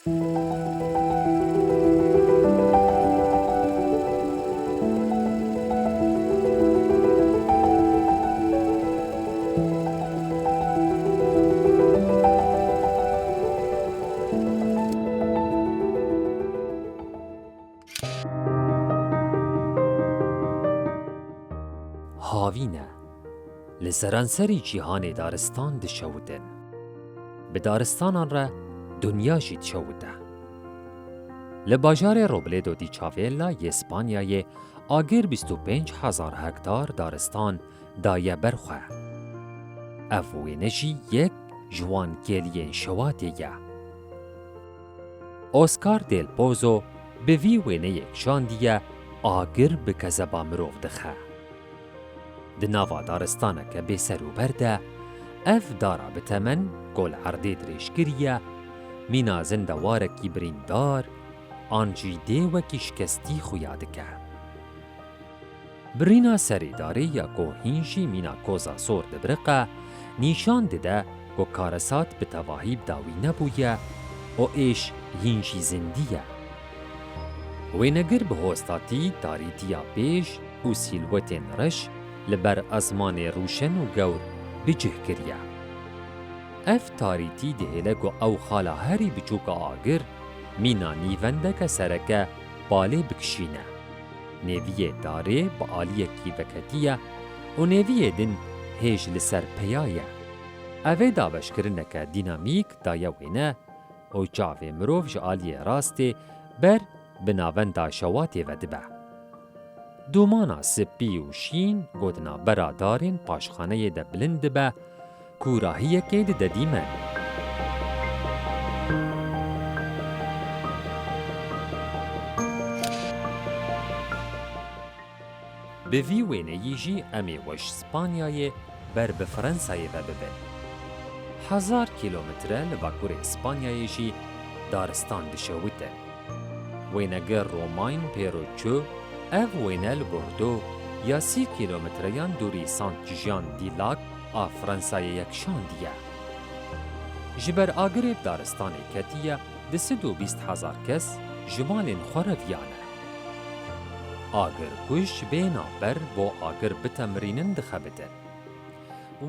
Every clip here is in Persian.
هاوینه لسرانسری جیهان دارستان دشودن. به دارستانان را دنیا جی دشوده. لباجار روبلدو دی چاویلا اسپانیای آگر 25,000 هکتار دارستان دایه برخواه. افوینه جی یک جوان گلیه شواتیه. اوسکار دیل پوزو به وی وینه یک شاندیه آگر به کذبا مروف دخه. د ناوا دارستانه که به سر و برده اف دارا به تمن گل عرده درشگریه مینا زندواره کی بریندار آنجی دیوکی شکستی خویاده که. برینا سری داره یا که هینجی مینا کوزا سور دبرقه نیشان دده که کارسات به تواهیب داوی نبویه و ایش هینجی زندیه. وینگر به هستاتی تاریتیا پیش و سیلوتین رش لبر ازمان روشن و گور بجه کریه. اف تاریتی دهلگو او خالا هری بچوکا آگر مینا نیونده که سرکه باله بکشینه. نویه داره با آلیه کی وکتیه و نویه دن هیج لسر پیایه. اوه داوش کرنه که دینامیک دایه وینه و چاوه مروف جالیه راسته بر بناونده شواته و دبه. دومانا سپی و شین گودنا برادارین پاشخانه ده بلند به کوراهیه که ده دیمن. به وی وینه جی امی وش اسپانیای بر به فرانسای و ببن. 1000 کیلومتره لباکور اسپانیای جی دارستان دشویده. وینگر روماین پیروچو اف وینل بردو یا 30 کیلومتریان دوری سانت جیان دی لاک آ فرانسای یکشان دیه. جبر آگر دارستان کتیه 220,000 کس جمال خورویانه. آگر کش بینا بر با آگر بتمرینن دخبته.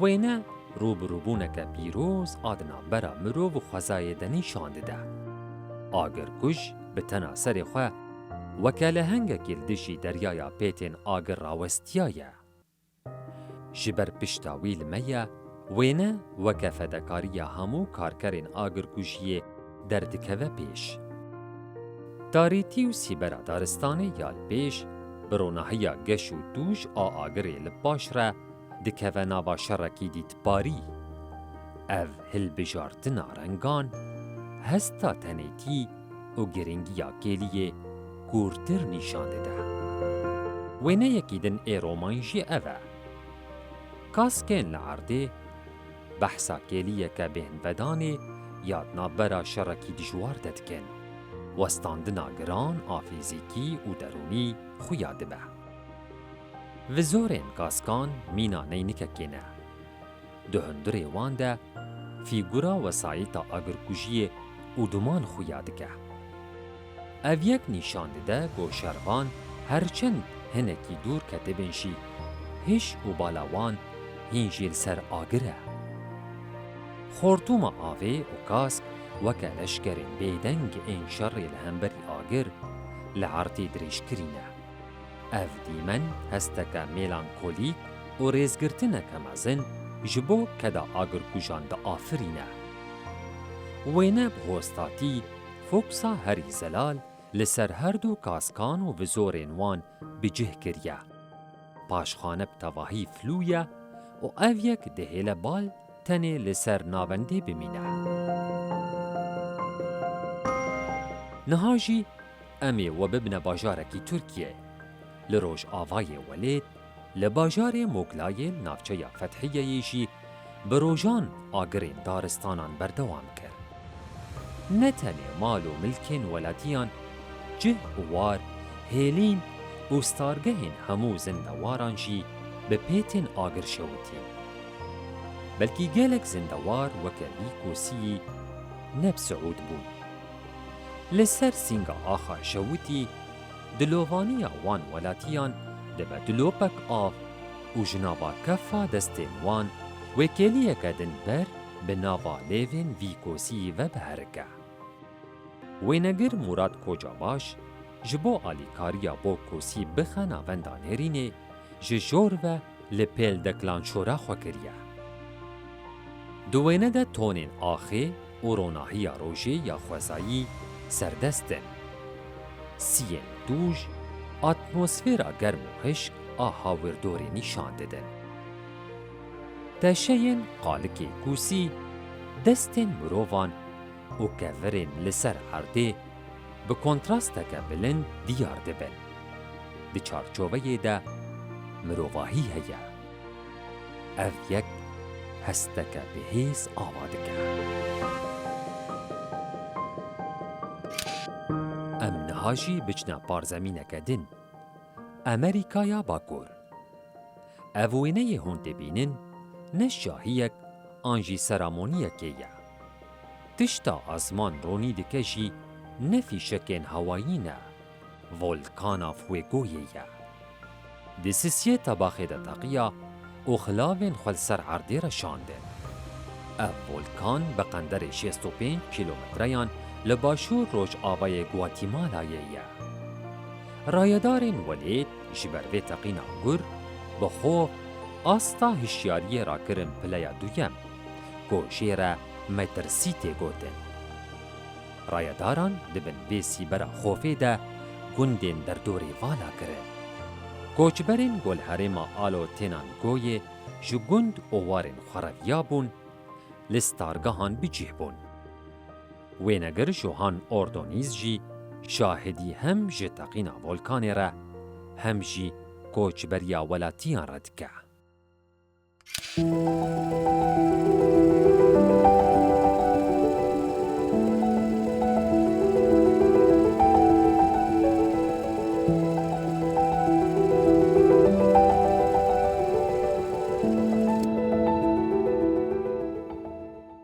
وینه روبروبونه که پیروز آدنا برا مرو و خوزای دنی شانده ده. آگر کش به تناصر خواه وکاله هنگه کلدشی دریایا پیتین آگر راوستیایه. جبر پشتاویل میه وینه وکه فدکاریا همو کارکرین آگر کشیه دردکوه پیش. تاریتی و سیبرا دارستانه یال پیش برونهیا گش و دوش آگری لباش را دکوه ناوا شرکی دیت پاری. او هل بجارتنا رنگان هستا تنیتی و گرنگیا کلیه کورتر نشانده ده. وینه یکی دن ای رومانجی اوه. کاسکین لعرده بحثا کلیه که بین بدانه یادنا برا شرکی دجوار ددکن. وستاندنا گران آفیزیکی و درونی خویاده به. وزورین کاسکان مینا نینکه کنه. دهندر وانده فیگورا وسایتا اگرکوژی و دومان خویاده که. او یک نشانده ده گو شروان هرچند هنکی دور کتبنشی هش و بالاوان هینجیل سر آگره. خورتوم آوه و کاسک وکه لشکرین بیدنگ این شر لهمبری آگر لعرتی دریش کرینه. او دیمن هستکه میلانکولیک و ریزگرتنه کمازن جبو کدا آگر کجان دا آفرینه. وینه بغوستاتی فوکسا هری زلال لسر هر دو کاسکان و وزورین وان بجه کریه. پاشخانه بتواهی فلویه و او یک دهیل بال تنه لسر ناونده بمینه. نهاجی امی و ببنه باجارکی ترکیه. لروج آوای ولید لباجار مغلای نافچه فتحیه یشی بروجان آگرین دارستانان بردوام کرد. نتنه مال و ملکین ولاتیان جه وار هیلین و ستارگهین همو زندواران جی به پیتین آگر شوتین. بلکی گلک زندوار وکلی کوسی نب سعود بون. لسر سینگا آخا شووتی دلووانی وان ولاتیان دبه دلوپک آف و جناوا کفا دستین وان وکیلیه کدن بر به ناوا لیوین وی کوسی و بهرکه. وینگر مراد کجا باش جبو آلیکاریا بو کوسی بخنا وندانرینه جور و لپیل دکلانچورا خوکریه. دوینه ده تونین آخه و روناهی روژه یا خوزایی سردستن. سین دوژ اتمسفیرا گرم و خشک آهاوردوری نشان ددن. تشین قالکی کوسی دستن مروان و کورین لسر هرده به کنتراست که بلند دیار دبن. دی چارچوبه ده مروواهی هیا. اف یک هستکه بهیز آوادکه. ام نهاجی بچنا پارزمینه دن. امریکایا باکور. اوینه هونده بینن نشاهیک آنجی سرامونیه که یا. تشتا آزمان رونی دکشی نفی شکن هوایی نه. ولکانا فویگویه یا. دسیسیه تباخه ده تاقیه و خلاوین خل سر عرده را شانده. اف ولکان به قندر 65 کیلومتریان لباشور روش آوای گواتیمالایه یا. رایدارین ولید جبروی تقین گر بخو آستا هشیاری را کرن پلیا دویم گوشی را مترسی گوتن. رایداران دبن بیسی برا خوفه ده گندین در دوری والا کرن. کوچبرین گل هرما آلو تینان گوی جو گند اوارین خرابیابون لستارگاهان بجیه بون. وینگر جوهان اردونیز جی شاهدی هم جه تقینا ولکان را هم جی کوچبریا ولاتیان ردکه.